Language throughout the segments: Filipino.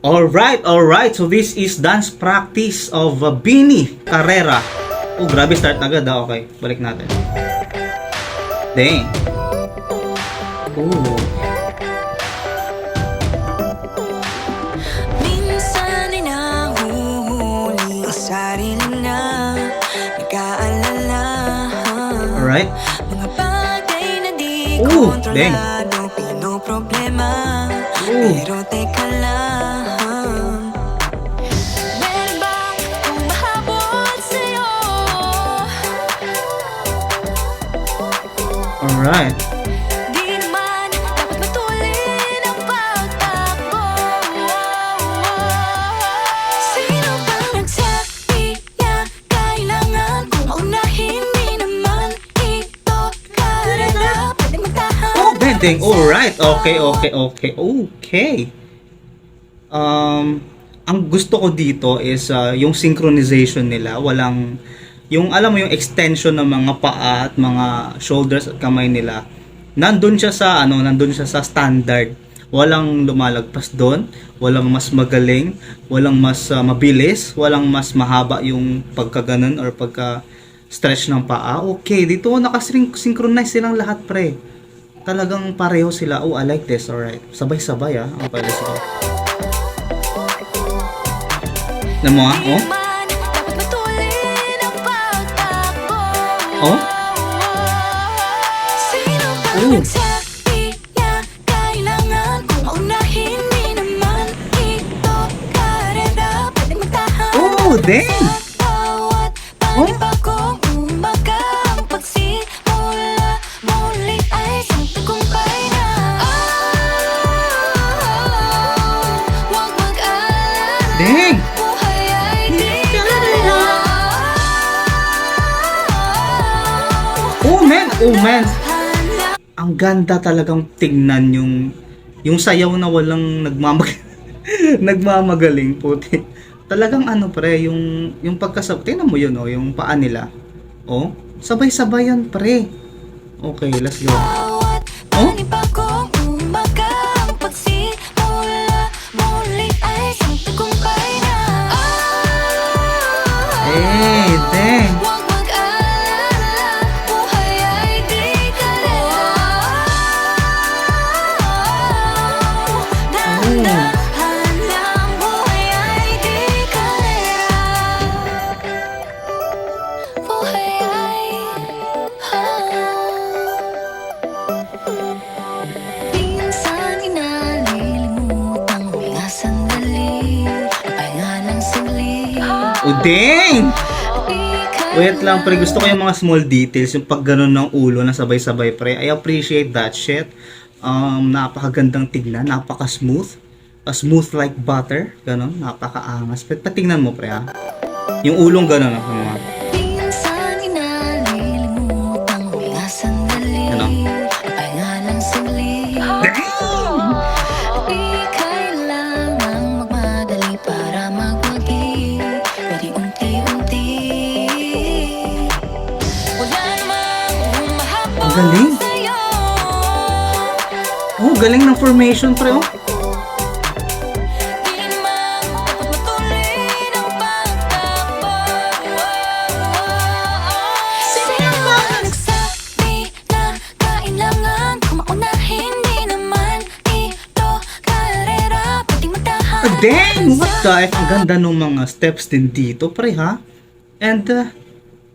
Alright. So this is dance practice of Bini Carrera. Oh, grabe, start na agad. Okay, balik natin. Dang. Oh. Minsan ay nahuhuli ang sarili na nag-aalala. Alright. Mga bagay na di Ooh, kontrolado, pinoproblema. Pero teka lang, meron bang humahabol sa'yo? Alright. Di naman dapat matulin ang pagtakbo. Sino bang nagsabi na kailangan kong maunahin? Di naman ito karana, pwede magtahan. Oh, bending. Alright. Okay. Ang gusto ko dito is yung synchronization nila. Walang, yung alam mo yung extension ng mga paa at mga shoulders at kamay nila. Nandun siya sa standard. Walang lumalagpas doon, walang mas magaling, walang mas mabilis, walang mas mahaba yung pagkaganon or pagka stretch ng paa. Okay, dito naka-synchronize silang lahat, pre. Talagang pareho sila. Oh, I like this. Alright. Sabay-sabay Okay, let's go. Alam mo Di naman dapat matulin ang pagtakbo. Oh? Sino bang nagsabi na kailangan kong maunahin? Di naman ito karera, pwede magtahan. Oh, dang! Sa bawat panibagong umaga, ang pagsimula muli ay isang tagumpay na. Huwag mag-alala, Dang! buhay ay di karera. Oh man! Ang ganda talagang tingnan yung sayaw na walang nagmamagaling, puti. Talagang pre, yung tingnan mo yun, yung paa nila. Oh, sabay-sabay yan, pre. Okay, let's go. Bawat panibagong umaga, ang pagsimula muli ay isang tagumpay na. Hey, dang! Huwag mag-alala, buhay ay di karera. Dahan-dahan lang, buhay ay di karera. Buhay ay minsan inalilimutang huminga sandali, pahinga ng saglit. Oh, dang! Wait lang, pre. Gusto ko yung mga small details. Yung pag ganun ng ulo na sabay-sabay, pre. I appreciate that shit. Napakagandang tignan. Napaka-smooth. Smooth like butter. Ganon. Napaka-angas. Patingnan mo, pre, yung ulong ganon. Minsan inalilimutang huminga sandali, Ano? pahinga ng saglit. Di kailangang magmadali para magwagi, pwede unti-unti. Wala namang humahabol Ang galing. sa'yo. Oh, galing ng formation, pre. Oh. Di naman dapat matulin ang pagtakbo. Sino bang nagsabi na kailangan kong maunahin? Di naman ito karera, pwedeng magtahan. Dang! What the F? Ang ganda ng mga steps din dito, pre, ha? And,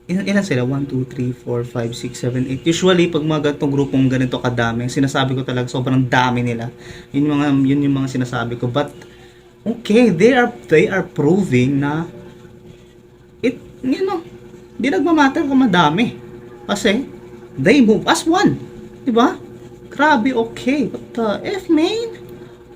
ilan sila? 1, 2, 3, 4, 5, 6, 7, 8. Usually, pag mga ganitong grupong ganito kadami, sinasabi ko talaga, sobrang dami nila. Yun yung mga sinasabi ko. But, okay, they are proving na di nagmamatter kung madami. Kasi, they move as one. Diba? Grabe, okay. What the F, man?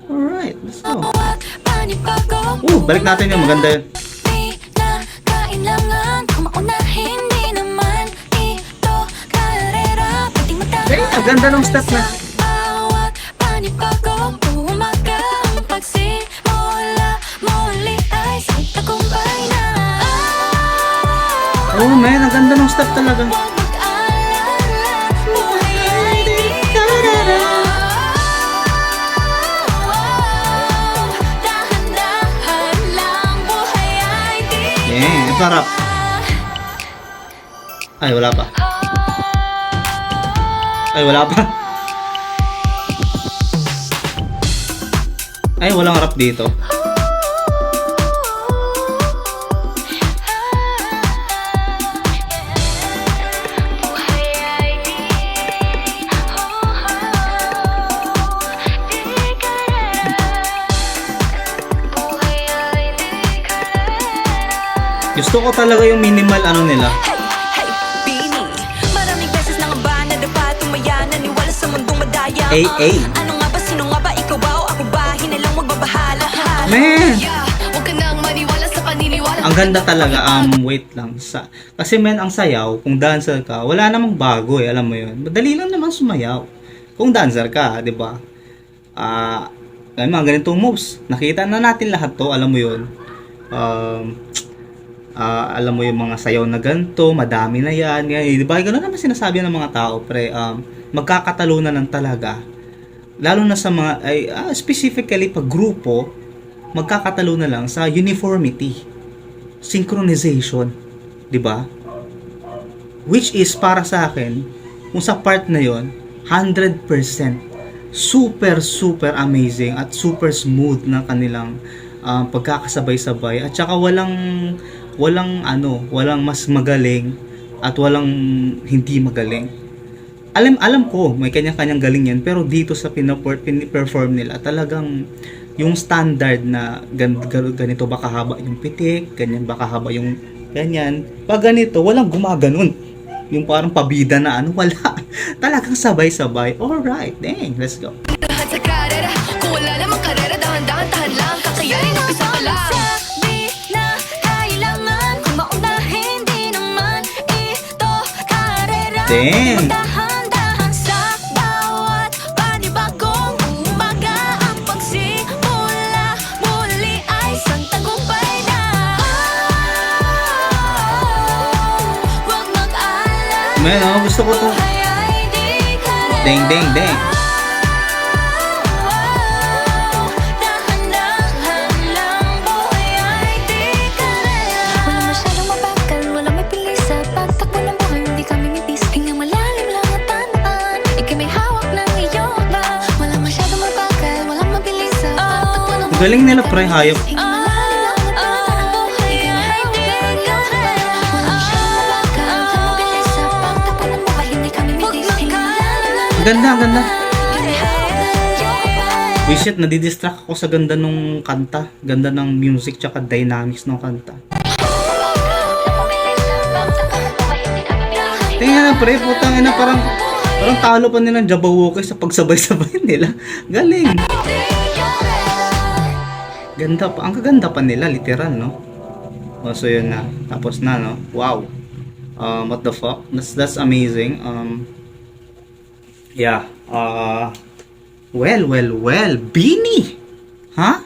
Alright, let's go. Bawat panibagong Balik natin yung maganda yun. di na kailangan kong maunahin. Di naman ito karera, pwedeng magtahan. Ang ganda ng step na. Bawat panibagong umaga, ang pagsimula muli ay isang tagumpay na. Oh man, ang ganda ng step talaga. Huwag mag-alala, buhay ay di karera. sarap. Ay, wala pa. Ay, wala pa. Ay, walang rap dito. Gusto ko talaga yung minimal ano nila. Hey, Bini. Maraming beses na nga ba nadapa, tumaya, naniwala sa mundong madaya. AA. Ano nga ba, sino nga ba, ikaw ba o ako ba? Hinalang magbabahala. Man! Yeah, huwag ka nang maniwala sa paniniwala. Ang ganda talaga, wait lang. Kasi men, ang sayaw, kung dancer ka, wala namang bago eh, alam mo yun. Madali lang naman sumayaw. Kung dancer ka, di ba? Mga ganitong moves. Nakita na natin lahat to, alam mo yun. Alam mo yung mga sayaw na ganito, madami na yan. Di ba? Gano'n naman sinasabi ng mga tao, pre. Magkakatalunan lang talaga. Lalo na sa mga, specifically pag grupo, magkakatalunan lang sa uniformity, synchronization. Di ba? Which is, para sa akin, kung sa part na yon 100% super amazing at super smooth na kanilang pagkakasabay-sabay. At saka walang mas magaling at walang hindi magaling. Alam ko may kanya-kanyang galing yan, pero dito sa piniperform nila talagang yung standard na ganito ba kahaba yung pitik, ganyan ba kahaba yung ganyan. Pag ganito, walang gumaganon. Yung parang pabida na wala. Talagang sabay-sabay. Alright, dang, let's go. Lahat sa karera, kung wala namang karera, dahan-dahan, tahan lang, kakayanin ang isa pa lang. Sabi na kailangan, kung maunahin, di naman ito karera. Damn. Dahan-dahan sa bawat panibagong umaga, ang pagsimula muli ay isang tagumpay na. Huwag mag-alala, Man, gusto ko to. buhay ay di karera. Dang, dang, dang. Dahan-dahan lang, buhay ay di karera. Wala masyadong mabagal, wala may pilis sa pagtakbo ng buhay, hindi kami mipis. Hingang malalim lang at tamaan, ika'y may hawak ng iyong ba. Wala masyadong mabagal, walang mabilis sa pagtakbo ng buhay. Galing nila, pre, hayop. Hingang malalim lang at tamaan, buhay ay di karera. Wala masyadong mabagal, walang mabilis sa pagtakbo ng buhay, hindi kami mipis. Hingang malalim lang at Ganda, ganda. may hawak ng iyong ba. Wish it, nadidistract ako sa ganda nung kanta. Ganda ng music tsaka dynamics ng kanta. Tingnan na, pre, putang ina, parang talo pa nilang Jabberwocky sa pagsabay-sabay nila. Galing. Ganda pa. Ang kaganda pa nila, literal, no? So yun na. Tapos na, no? Wow. What the fuck? That's amazing. Yeah. Well. Bini! Ha?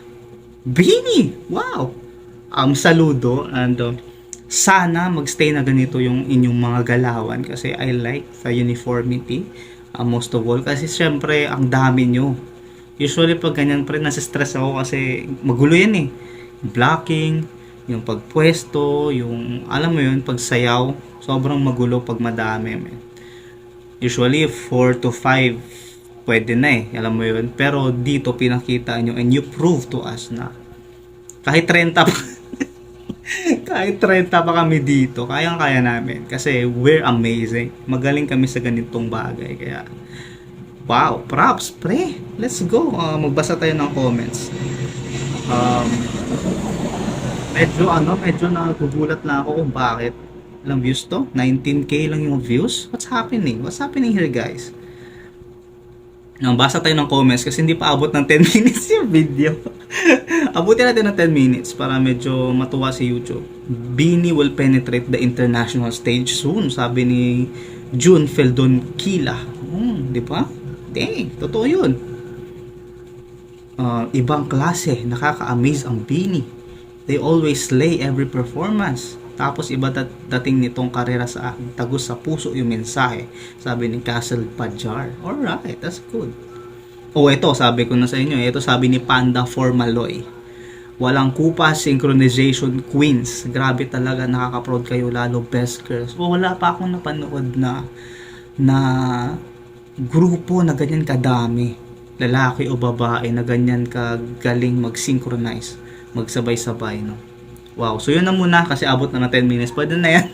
Bini! Wow! Saludo and sana magstay na ganito yung inyong mga galawan kasi I like the uniformity most of all kasi syempre ang dami nyo. Usually pag ganyan pre nasa-stress ako kasi magulo yan eh. Blocking, yung pagpwesto, yung alam mo yun, pagsayaw, sobrang magulo pag madami. Man. Usually 4 to 5 pwede na eh, alam mo yun. Pero dito pinakita nyo and you prove to us na kahit 30 pa kahit 30 pa kami dito, kayang-kaya namin kasi we're amazing. Magaling kami sa ganitong bagay kaya wow, props pre. Let's go. Magbasa tayo ng comments. Medyo nagugulat na ako kung bakit ilang views to? 19k lang yung views. What's happening? What's happening here, guys? Basa tayo ng comments kasi hindi pa abot ng 10 minutes yung video. Abutin natin ng 10 minutes para medyo matuwa si YouTube. Bini will penetrate the international stage soon, sabi ni June Feldon Kila. Di ba? Dang, totoo yun. Ibang klase, nakaka-amaze ang Bini. They always slay every performance. Tapos iba dating nitong karera sa akin. Tagus sa puso yung mensahe. Sabi ni Castle Pajar. Alright, that's good. Ito sabi ko na sa inyo. Ito sabi ni Panda Formaloy. Walang kupa synchronization queens. Grabe talaga, nakaka-proud kayo lalo, best girls. Wala pa akong napanood na grupo na ganyan kadami, lalaki o babae, na ganyan kagaling mag-synchronize, magsabay-sabay, no? Wow, so yun na muna kasi abot na 10 minutes. Pwede na yan.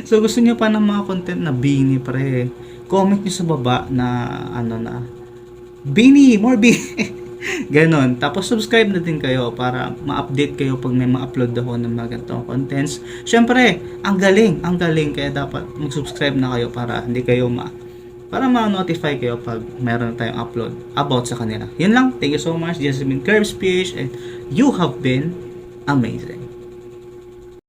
So gusto niyo pa ng mga content na bini, pre, comment niyo sa baba na bini, more bini. Ganon. Tapos subscribe na din kayo para ma-update kayo pag may ma-upload ako ng mga ganitong contents. Syempre, ang galing. Kaya dapat mag-subscribe na kayo para hindi kayo para ma-notify kayo pag meron na tayong upload about sa kanila. Yun lang. Thank you so much. Jasmine Curbs PH, and you have been amazing.